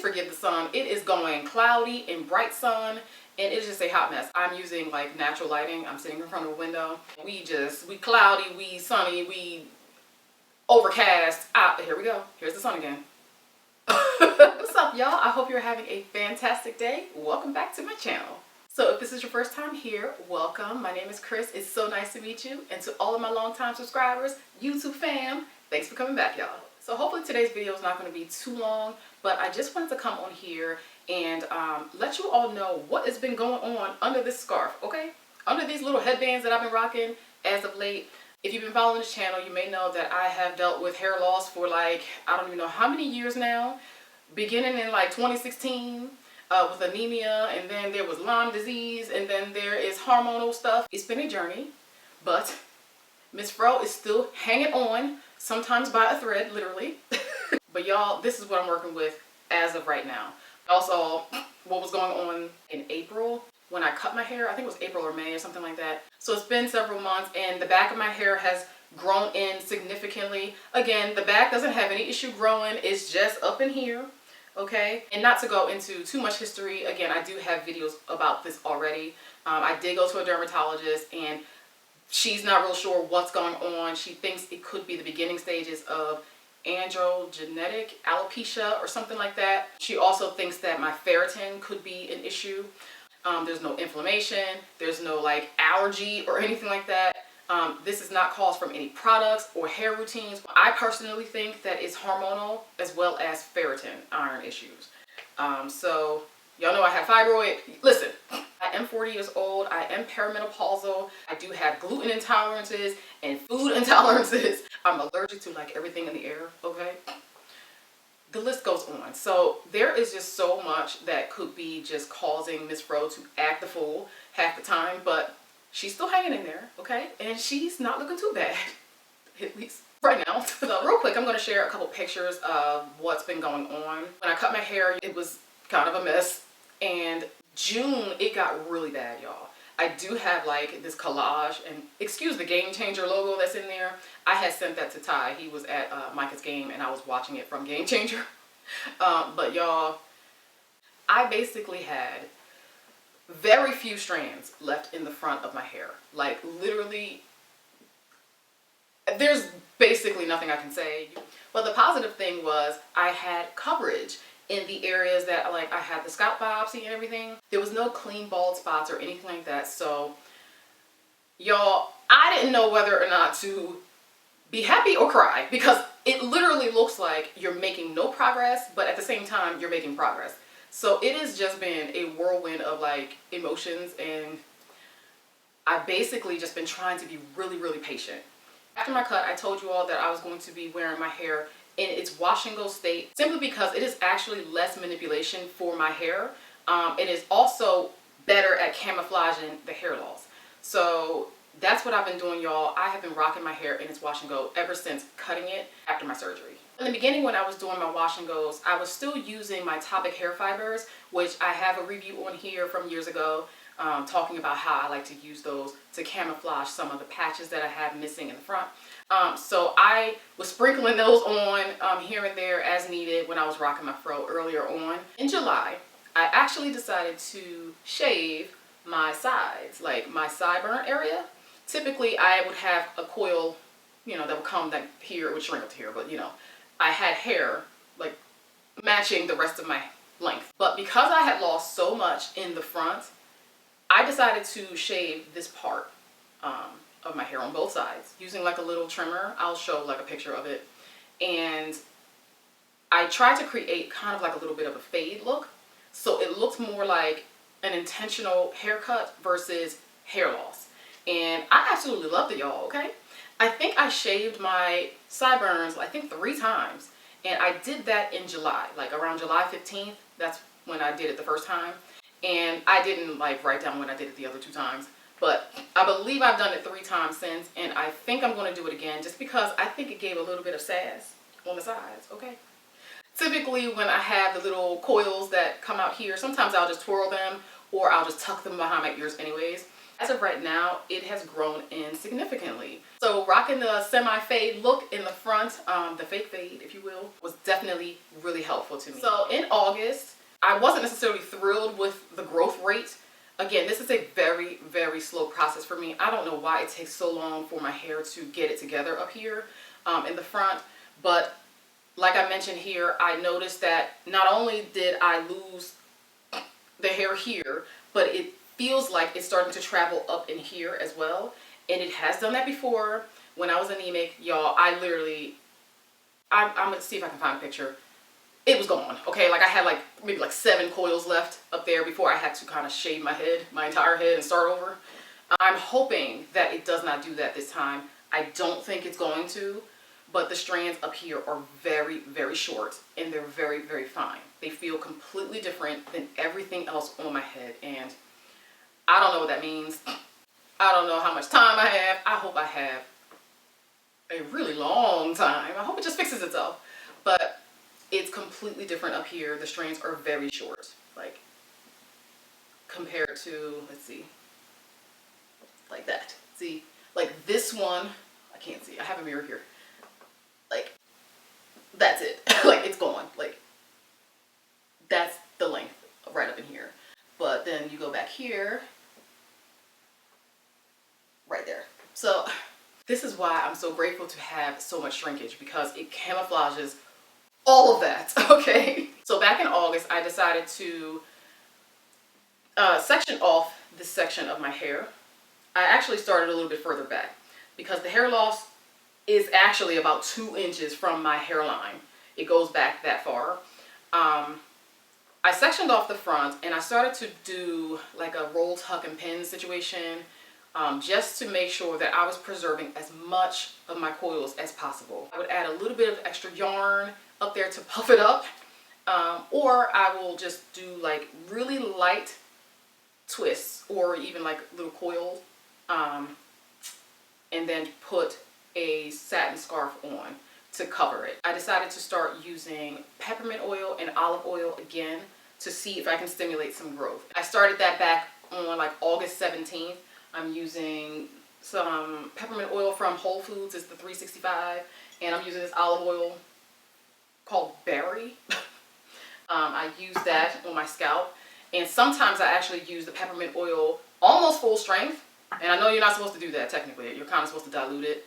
forgive the sun. It is going cloudy and bright sun, and it's just a hot mess. I'm using like natural lighting. I'm sitting in front of a window. We cloudy, we sunny, we overcast. Here we go. Here's the sun again. What's up, y'all? I hope you're having a fantastic day. Welcome back to my channel. So if this is your first time here, welcome. My name is Chris. It's so nice to meet you. And to all of my longtime subscribers, YouTube fam, thanks for coming back, y'all. So hopefully today's video is not going to be too long, but I just wanted to come on here and let you all know what has been going on under this scarf, okay? Under these little headbands that I've been rocking as of late. If you've been following this channel, you may know that I have dealt with hair loss for like, I don't even know how many years now. Beginning in like 2016 with anemia, and then there was Lyme disease, and then there is hormonal stuff. It's been a journey, but Miss Fro is still hanging on, sometimes by a thread, literally. But y'all, this is what I'm working with as of right now. Also, what was going on in April when I cut my hair, I think it was April or May or something like that. So it's been several months, and the back of my hair has grown in significantly. Again, the back doesn't have any issue growing, it's just up in here. Okay, and not to go into too much history, again, I do have videos about this already. I did go to a dermatologist, and she's not real sure what's going on. She thinks it could be the beginning stages of androgenetic alopecia or something like that. She also thinks that my ferritin could be an issue. There's no inflammation, there's no like allergy or anything like that. This is not caused from any products or hair routines. I personally think that it's hormonal as well as ferritin iron issues. So y'all know I have fibroid. Listen, I am 40 years old. I am perimenopausal. I do have gluten intolerances and food intolerances. I'm allergic to like everything in the air, okay? The list goes on. So there is just so much that could be just causing Miss Fro to act the fool half the time, but she's still hanging in there, okay? And she's not looking too bad, at least right now. So real quick, I'm going to share a couple pictures of what's been going on. When I cut my hair, it was kind of a mess. And June, it got really bad, y'all. I do have like this collage, and excuse the Game Changer logo that's in there. I had sent that to Ty. He was at Micah's game, and I was watching it from Game Changer. But y'all, I basically had very few strands left in the front of my hair. Like literally, there's basically nothing I can say. But the positive thing was I had coverage in the areas that like I had the scalp biopsy and everything. There was no clean bald spots or anything like that. So y'all, I didn't know whether or not to be happy or cry, because it literally looks like you're making no progress, but at the same time you're making progress. So it has just been a whirlwind of like emotions, and I've basically just been trying to be really, really patient. After my cut, I told you all that I was going to be wearing my hair in its wash and go state, simply because it is actually less manipulation for my hair. It is also better at camouflaging the hair loss. So that's what I've been doing, y'all. I have been rocking my hair in its wash and go ever since cutting it after my surgery. In the beginning, when I was doing my wash and goes, I was still using my Topic hair fibers, which I have a review on here from years ago, talking about how I like to use those to camouflage some of the patches that I have missing in the front. So I was sprinkling those on here and there as needed when I was rocking my fro earlier on. In July, I actually decided to shave my sides, like my sideburn area. Typically, I would have a coil, you know, that would come that here, it would shrink up to here, but you know, I had hair like matching the rest of my length. But because I had lost so much in the front, I decided to shave this part of my hair on both sides using like a little trimmer. I'll show like a picture of it. And I tried to create kind of like a little bit of a fade look, so it looked more like an intentional haircut versus hair loss. And I absolutely loved it, y'all, okay? I think I shaved my sideburns, I think 3 times. And I did that in July, like around July 15th. That's when I did it the first time. And I didn't like write down when I did it the other 2 times. But I believe I've done it 3 times since. And I think I'm going to do it again just because I think it gave a little bit of sass on the sides, okay? Typically when I have the little coils that come out here, sometimes I'll just twirl them or I'll just tuck them behind my ears anyways. As of right now, it has grown in significantly. So rocking the semi-fade look in the front, the fake fade, if you will, was definitely really helpful to me. So in August, I wasn't necessarily thrilled with the growth rate. Again, this is a very, very slow process for me. I don't know why it takes so long for my hair to get it together up here in the front, but like I mentioned here, I noticed that not only did I lose the hair here, but it feels like it's starting to travel up in here as well. And it has done that before. When I was anemic, y'all, I'm gonna see if I can find a picture. It was gone, okay? Like I had like maybe like 7 coils left up there before I had to kind of shave my head, my entire head, and start over. I'm hoping that it does not do that this time. I don't think it's going to, but the strands up here are very, very short, and they're very, very fine. They feel completely different than everything else on my head, and I don't know what that means. I don't know how much time I have. I hope I have a really long time. I hope it just fixes itself. But it's completely different up here. The strands are very short, like compared to, let's see, like that. See, like this one, I can't see. I have a mirror here. Like, that's it. Like, it's gone. Like, that's the length right up in here. But then you go back here, right there. So this is why I'm so grateful to have so much shrinkage, because it camouflages all of that, okay? So back in August, I decided to section off this section of my hair. I actually started a little bit further back because the hair loss is actually about 2 inches from my hairline. It goes back that far. I sectioned off the front and I started to do like a roll, tuck, and pin situation, just to make sure that I was preserving as much of my coils as possible. I would add a little bit of extra yarn up there to puff it up, or I will just do like really light twists or even like little coils, and then put a satin scarf on to cover it. I decided to start using peppermint oil and olive oil again to see if I can stimulate some growth. I started that back on like August 17th. I'm using some peppermint oil from Whole Foods. It's the 365, and I'm using this olive oil called Berry. I use that on my scalp, and sometimes I actually use the peppermint oil almost full strength, and I know you're not supposed to do that technically. You're kind of supposed to dilute it.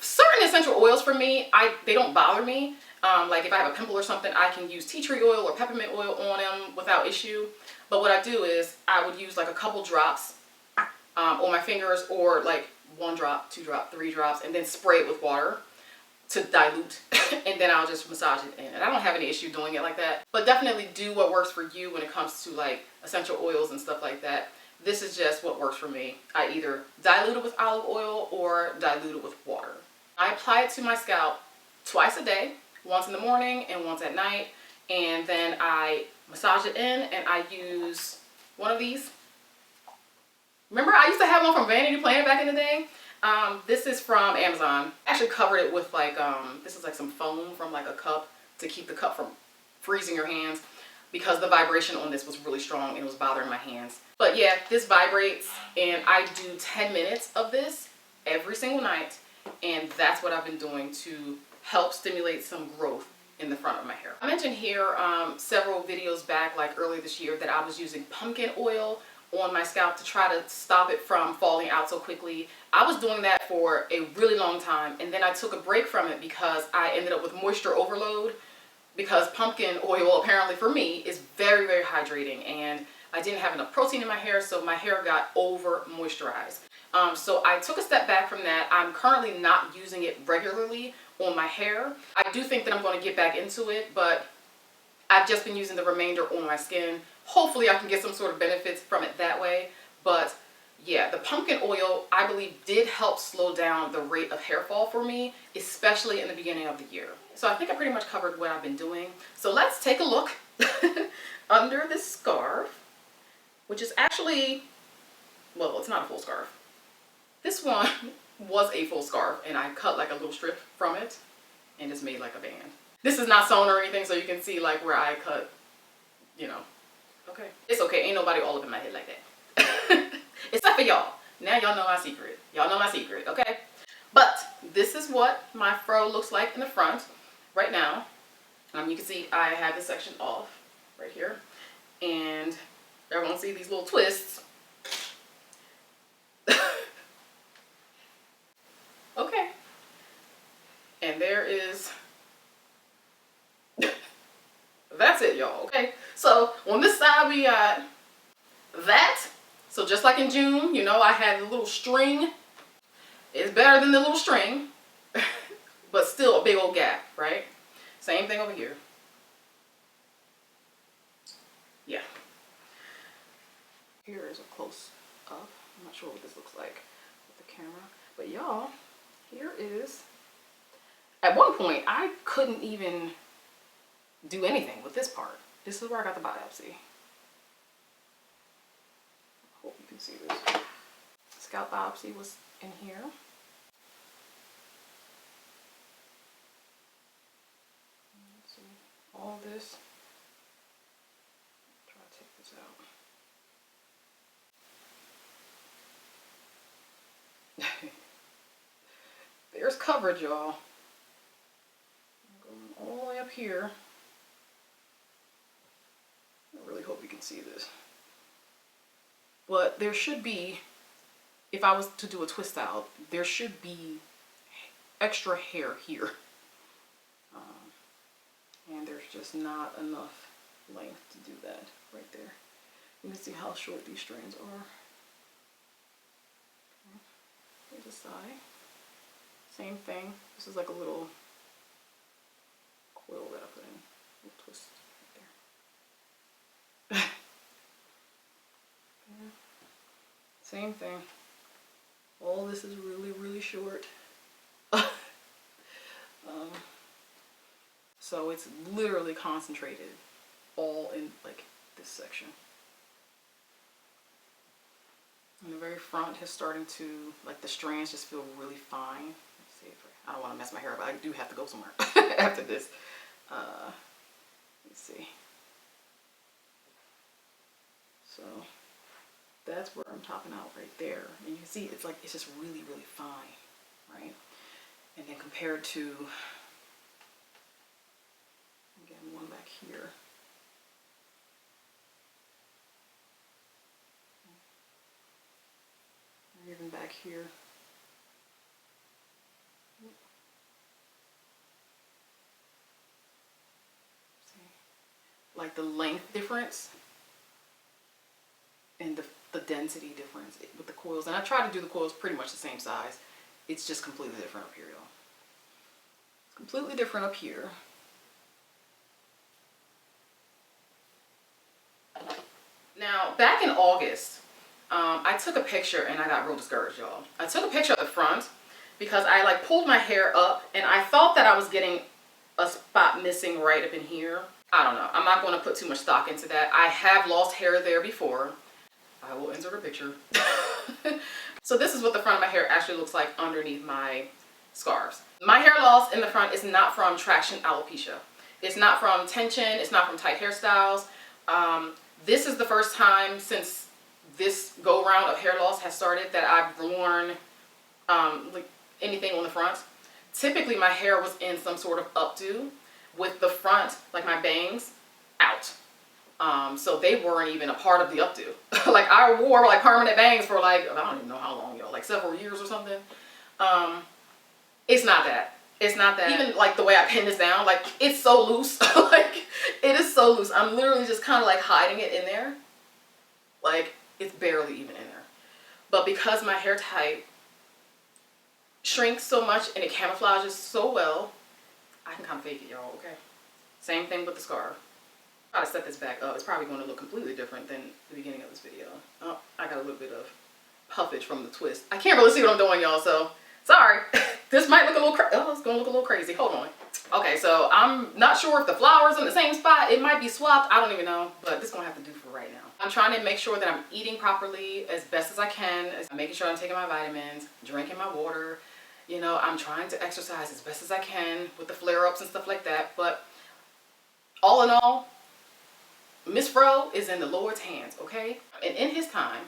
Certain essential oils for me, they don't bother me. Like if I have a pimple or something, I can use tea tree oil or peppermint oil on them without issue. But what I do is I would use like a couple drops on my fingers, or like 1 drop, 2 drop, 3 drops, and then spray it with water to dilute, and then I'll just massage it in. And I don't have any issue doing it like that. But definitely do what works for you when it comes to like essential oils and stuff like that. This is just what works for me. I either dilute it with olive oil or dilute it with water. I apply it to my scalp twice a day, once in the morning and once at night, and then I massage it in, and I use one of these. Remember, I used to have one from Vanity Planet back in the day. This is from Amazon. I actually covered it with like, this is like some foam from like a cup to keep the cup from freezing your hands, because the vibration on this was really strong and it was bothering my hands. But yeah, this vibrates, and I do 10 minutes of this every single night, and that's what I've been doing to help stimulate some growth in the front of my hair. I mentioned here several videos back, like earlier this year, that I was using pumpkin oil on my scalp to try to stop it from falling out so quickly. I was doing that for a really long time, and then I took a break from it because I ended up with moisture overload, because pumpkin oil apparently for me is very, very hydrating, and I didn't have enough protein in my hair, so my hair got over moisturized. So I took a step back from that. I'm currently not using it regularly on my hair. I do think that I'm going to get back into it, but I've just been using the remainder on my skin. Hopefully I can get some sort of benefits from it that way. But yeah, the pumpkin oil, I believe, did help slow down the rate of hair fall for me, especially in the beginning of the year. So I think I pretty much covered what I've been doing. So let's take a look under this scarf, which is actually, well, it's not a full scarf. This one was a full scarf, and I cut like a little strip from it and just made like a band. This is not sewn or anything, so you can see like where I cut, you know. Okay. It's okay. Ain't nobody all up in my head like that. Except for y'all. Now y'all know my secret. Y'all know my secret, okay? But this is what my fro looks like in the front right now. You can see I have this section off right here. And y'all gonna see these little twists. Okay. And there is, that's it, y'all, okay? So on this side we got that. So just like in June, you know, I had the little string. It's better than the little string, but still a big old gap, right? Same thing over here. Yeah. Here is a close up. I'm not sure what this looks like with the camera, but y'all, here is, at one point I couldn't even do anything with this part. This is where I got the biopsy. Hope you can see this. Scalp biopsy was in here. Let's see, all this. Try to take this out. There's coverage, y'all. I'm going all the way up here. I really hope you can see this. But there should be, if I was to do a twist out, there should be extra hair here. And there's just not enough length to do that right there. You can see how short these strands are. Okay. Here's the side. Same thing. This is like a little coil that I put in. A little twist right there. Okay. Same thing. All this is really, really short. So it's literally concentrated all in like this section. And the very front is starting to, like the strands just feel really fine. Let's see if I don't want to mess my hair up, but I do have to go somewhere after this. Let's see. So that's where I'm topping out right there. And you can see it's like, it's just really, really fine, right? And then compared to, again, one back here. Or even back here. See? Like the length difference and the density difference with the coils. And I try to do the coils pretty much the same size. It's just completely different up here, y'all. It's completely different up here. Now, back in August, I took a picture and I got real discouraged, y'all. I took a picture of the front because I like pulled my hair up and I thought that I was getting a spot missing right up in here. I don't know. I'm not going to put too much stock into that. I have lost hair there before. I will insert a picture. So this is what the front of my hair actually looks like underneath my scarves. My hair loss in the front is not from traction alopecia. It's not from tension. It's not from tight hairstyles. This is the first time since this go round of hair loss has started that I've worn like anything on the front. Typically my hair was in some sort of updo with the front, like my bangs, out. So they weren't even a part of the updo. Like I wore like permanent bangs for like, I don't even know how long, y'all, like several years or something. It's not that. It's not that. Even like the way I pin this down, like it's so loose. Like it is so loose. I'm literally just kind of like hiding it in there. Like it's barely even in there. But because my hair type shrinks so much and it camouflages so well, I can kind of fake it, y'all, okay? Same thing with the scarf. Try to set this back up. It's probably going to look completely different than the beginning of this video. Oh, I got a little bit of puffage from the twist. I can't really see what I'm doing, y'all, so sorry. This might look a little oh, it's going to look a little crazy. Hold on. Okay, so I'm not sure if the flower's in the same spot. It might be swapped. I don't even know, but this is going to have to do for right now. I'm trying to make sure that I'm eating properly as best as I can. I'm making sure I'm taking my vitamins, drinking my water. You know, I'm trying to exercise as best as I can with the flare-ups and stuff like that. But all in all, Miss Fro is in the Lord's hands, okay? And in his time,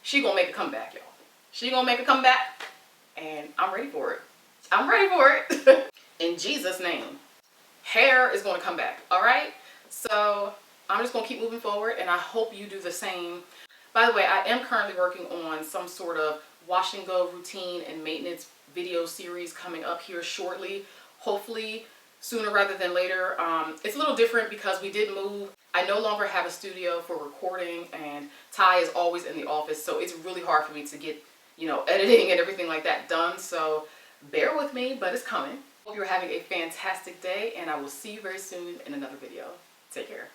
she gonna make a comeback, y'all. She gonna make a comeback, and I'm ready for it. I'm ready for it. In Jesus' name. Hair is gonna come back, all right? So I'm just gonna keep moving forward, and I hope you do the same. By the way, I am currently working on some sort of wash and go routine and maintenance video series coming up here shortly. Hopefully sooner rather than later. It's a little different because we did move. I no longer have a studio for recording, and Ty is always in the office, so it's really hard for me to get, you know, editing and everything like that done. So bear with me, but it's coming. Hope you're having a fantastic day, and I will see you very soon in another video. Take care.